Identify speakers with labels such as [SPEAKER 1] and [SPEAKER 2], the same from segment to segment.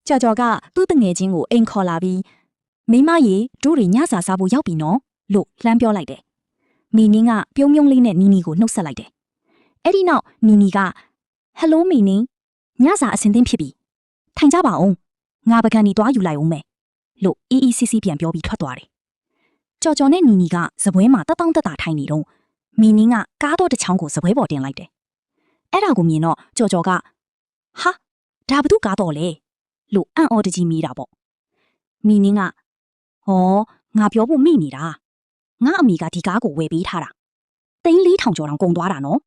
[SPEAKER 1] ကြော်ကြော်ကသူ့တငယ်ချင်းကိုအိမ်ခေါ်လာပြီးမိမရေတို့တွေညစာစားဖို့ရောက်ပြီနော်လို့လှမ်းပြောလိုက်တယ်။မီနင်းကပြုံးပြုံးလေးနဲ့နီနီကိုနှုတ်ဆက်လိုက်တယ်။အဲ့ဒီနောက်နီနီကဟယ်လိုမီနင်းညစာအဆင်သင့်ဖြစ်ပြီ။ထိုင်ကြပါဦး။ငါပကံဒီတွားယူလိုက်အောင်မယ်လို့အေးအေးဆေးဆေးပြန်ပြောပြီးထွက်သွားတယ်။ကြော်ကြော်နဲ့နီနီကစပွဲမှာတက်တောင့်တက်တာထိုင်နေတော့မီနင်းကကားတော့တစ်ချောင်းကိုစပွဲပေါ်တင်လိုက်တယ်။အဲ့ဒါကိုမြင်တော့ကြော်ကြော်ကဟာဒါဘသူကားတော့လဲလို့အံ့ဩတကြီးမိတာပေါ့။မီနင်းကဟောငါပြောဖို့မိနေတာငါအမိကဒီကားကိုဝယ်ပေးထားတာ3,400ကျော်တောင်ကုန်သွားတာနော်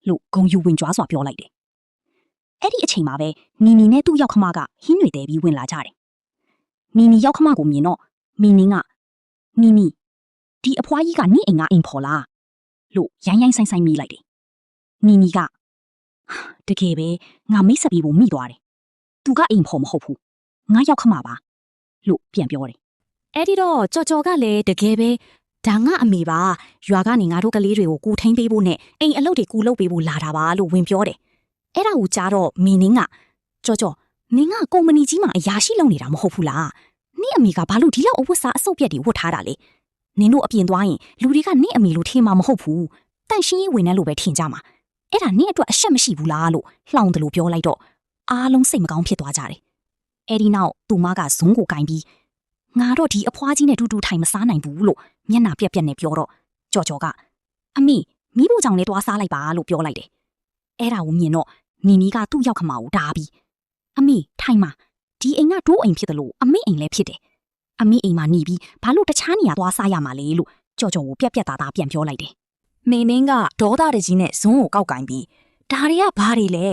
[SPEAKER 1] လို့ဂုံယူဝင်ကြွားစွာပြောလိုက်တယ်။အဲ့ဒီအချိန်မှာပဲနီနီနဲ့သူ့ရောက်ခမကဟင်းတွေတဲပြီးဝင်လာကြတယ်။နီနီရောက်ခမကိုမြင်တော့မီနင်းကနီနီဒီအဖွားကြီးကနင့်အိမ်ကအိမ်ဖော်လားလို့ရိုင်းရိုင်းဆိုင်ဆိုင်မိလိုက်တယ်။နီနီကတကယ်ပဲငါမိတ်ဆက်ပြီးဖို့မိသွားတယ်။သူကအိမ်ဖော်မဟုတ်ဘူး။ငါရောက်ခမပါလို့ပြန်ပြောတယ်။အဲ့ဒီတော့ကြော်ကြော်ကလည်းတကယ်ပဲဒါငါအမေပါရွာကနေငါတို့ကလေးတွေကိုကူထိန်းပေးဖို့နဲ့အိမ်အလုပ်တွေကူလုပ်ပေးဖို့လာတာပါလို့ဝင်ပြောတယ်။အဲ့ဒါကိုကြားတော့မီနင်းကကြော်ကြော်နင်ကကုမ္ပဏီကြီးမှာအရာရှိလုပ်နေတာမဟုတ်ဘူးလား။နင့်အမေကဘာလို့ဒီလောက်အဝတ်စားအစုပ်ပြက်တွေဝတ်ထားတာလဲ။နင်တို့အပြင်သွားရင်လူတွေကနင့်အမေလို့ထင်မှာမဟုတ်ဘူး။တန့်ရှင်းရေးဝင်နေလို့ပဲထင်ကြမှာ။အဲ့ဒါနင့်အတွက်အရှက်မရှိဘူးလားလို့လှောင်တယ်လို့ပြောလိုက်တော့အားလုံးစိတ်မကောင်းဖြစ်သွားကြတယ်။အဲ့ဒီနောက်သူမကဇုံးကိုကင်ပြီးငါတော့ဒီအဖွားကြီးနဲ့တူတူထိုင်မစားနိုင်ဘူးလို့မျက်နှာပြက်ပြက်နဲ့ပြောတော့ကြော်ကြော်ကအမေမိဖို့ကြောင့်လဲတွားစားလိုက်ပါလို့ပြောလိုက်တယ်။အဲ့ဒါကိုမြင်တော့နီနီကသူ့ရောက်ခမကိုဒါပြီးအမေထိုင်မှာဒီအိမ်ကဒိုးအိမ်ဖြစ်တယ်လို့အမေအိမ်လည်းဖြစ်တယ်။အမေအိမ်မှာနေပြီးဘာလို့တခြားနေရာတွားစားရမှာလဲလို့ကြော်ကြော်ကိုပြက်ပြက်သားသားပြန်ပြောလိုက်တယ်။မေနင်းကဒေါသတကြီးနဲ့ဇုံးကိုကောက်ကင်ပြီးဒါတွေကဘာတွေလဲ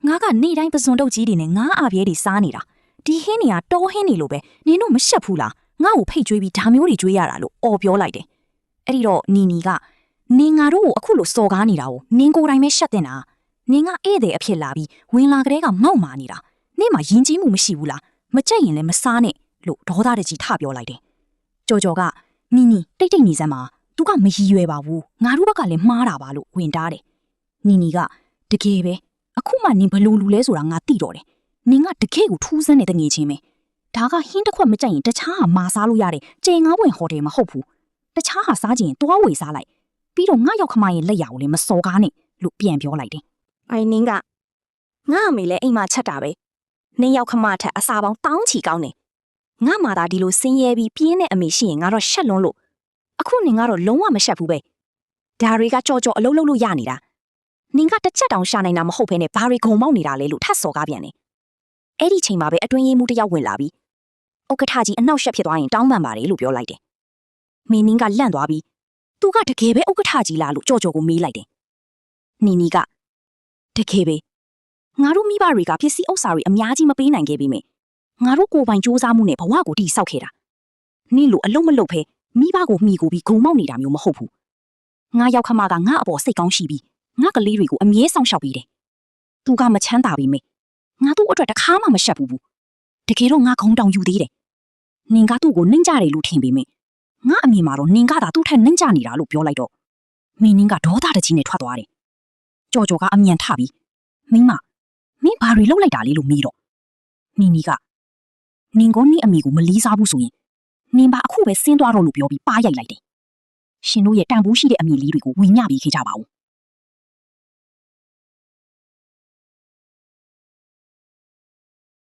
[SPEAKER 1] ငါကနေ့တိုင်းပစွန်တုပ်ကြီးတွေနဲ့ငါအပြဲတွေစားနေတာဒီဟင်းတွေကတောဟင်းတွေလိုပဲနင်တို့မရှက်ဘူးလားငါ့ကိုဖိတ်ကြွေးပြီးဒါမျိုးတွေကြွေးရတာလို့အော်ပြောလိုက်တယ်အဲ့ဒီတော့နီနီကနင်ငါတို့ကိုအခုလိုစော်ကားနေတာကိုနင်ကိုယ်တိုင်ပဲရှက်တင်တာနင်ကဧည့်သည်အဖြစ်လာပြီးဝင်လာကလေးကမောက်မာနေတာနင်မှယဉ်ကျေးမှုမရှိဘူးလားမကြိုက်ရင်လည်းမစားနဲ့လို့ဒေါသတကြီးထပြောလိုက်တယ်ကြော်ကြော်ကနီနီတိတ်တိတ်နေစမ်းပါသူကမရည်ရွယ်ပါဘူးငါတို့ဘက်ကလည်းမှားတာပါလို့ဝင်တားတယ်နီနီကတကယ်ပဲအခုမှနင်ဘလို့လူလဲဆိုတာငါသိတော့တယ်နင်ကတကယ်ကိုထူးဆန်းတဲ့တငယ်ချင်းပဲဒါကဟင်းတစ်ခွက်မကြိုက်ရင်တခြားဟာမာစားလို့ရတယ်ကျေငါးပွင့်ဟိုတယ်မဟုတ်ဘူးတခြားဟာစားကြရင်တွားဝေစားလိုက်ပြီးတော့ငါရောက်ခမရဲ့လက်ရကိုလည်းမစော်ကားနဲ့လို့ပြန်ပြောလိုက်တယ်အိုင်နင်းကငါအမေလည်းအိမ်မှာချက်တာပဲနင်ရောက်ခမထက်အစာပေါင်းတောင်းချီကောင်းတယ်ငါမှသာဒီလိုဆင်းရဲပြီးပြင်းတဲ့အမေရှိရင်ငါတော့ရှက်လွန်းလို့အခုနင်ကတော့လုံးဝမရှက်ဘူးပဲဒါတွေကကြော်ကြော်အလုံးလုံးလို့ရနေတာနင်ကတစ်ချက်တောင်ရှာနိုင်တာမဟုတ်ဘဲနဲ့ဘာတွေဂုံမောက်နေတာလဲလို့ထပ်စော်ကားပြန်တယ်အဲ့ဒီချိန်မှာပဲအတွင်းရေးမှုတယောက်ဝင်လာပြီးဥက္ကဋ္ဌကြီးအနောက်ရှက်ဖြစ်သွားရင်တောင်းပန်ပါတယ်လို့ပြောလိုက်တယ်။မင်းနင်းကလန့်သွားပြီးသူကတကယ်ပဲဥက္ကဋ္ဌကြီးလားလို့ကြော်ကြော်ကိုမေးလိုက်တယ်။နီနီကတကယ်ပဲငါတို့မိဘတွေကပစ္စည်းဥစ္စာတွေအများကြီးမပေးနိုင်ခဲ့ပြီမေငါတို့ကိုယ်ပိုင်စူးစမ်းမှုနဲ့ဘဝကိုတည်ဆောက်ခဲ့တာ။နင့်လိုအလုံးမလုံးဖဲမိဘကိုမှီကိုပြီးဂုံမောက်နေတာမျိုးမဟုတ်ဘူး။ငါရောက်ခမကငါအပေါ်စိတ်ကောင်းရှိပြီးငါကလေးတွေကိုအမြဲဆောင်ရှောက်ပေးတယ်။သူကမချမ်းသာပြီမေငါတို့အတွက်တခါမှမရှက်ဘူးတကယ်တော့ငါခုံတောင်ယူသေးတယ်နင်ကသူ့ကိုနှိမ့်ကြတယ်လို့ထင်ပေမဲ့ငါအမြင်မှာတော့နင်ကသာသူ့ထက်နှိမ့်ကြနေတာလို့ပြောလိုက်တော့မင်းနင်းကဒေါသတကြီးနဲ့ထွက်သွားတယ်ကြော်ကြော်ကအမြန်ထပြီးမိမမင်းဘာတွေလုပ်လိုက်တာလဲလို့မေးတော့နီနီကနင်ကနင့်အမေကိုမလီးစားဘူးဆိုရင်နင်ပါအခုပဲဆင်းသွားတော့လို့ပြောပြီးပါရိုက်လိုက်တယ်ရှင်တို့ရဲ့တန်ဖိုးရှိတဲ့အမြင်လေးတွေကိုဝီညပေးခဲ့ကြပါဦး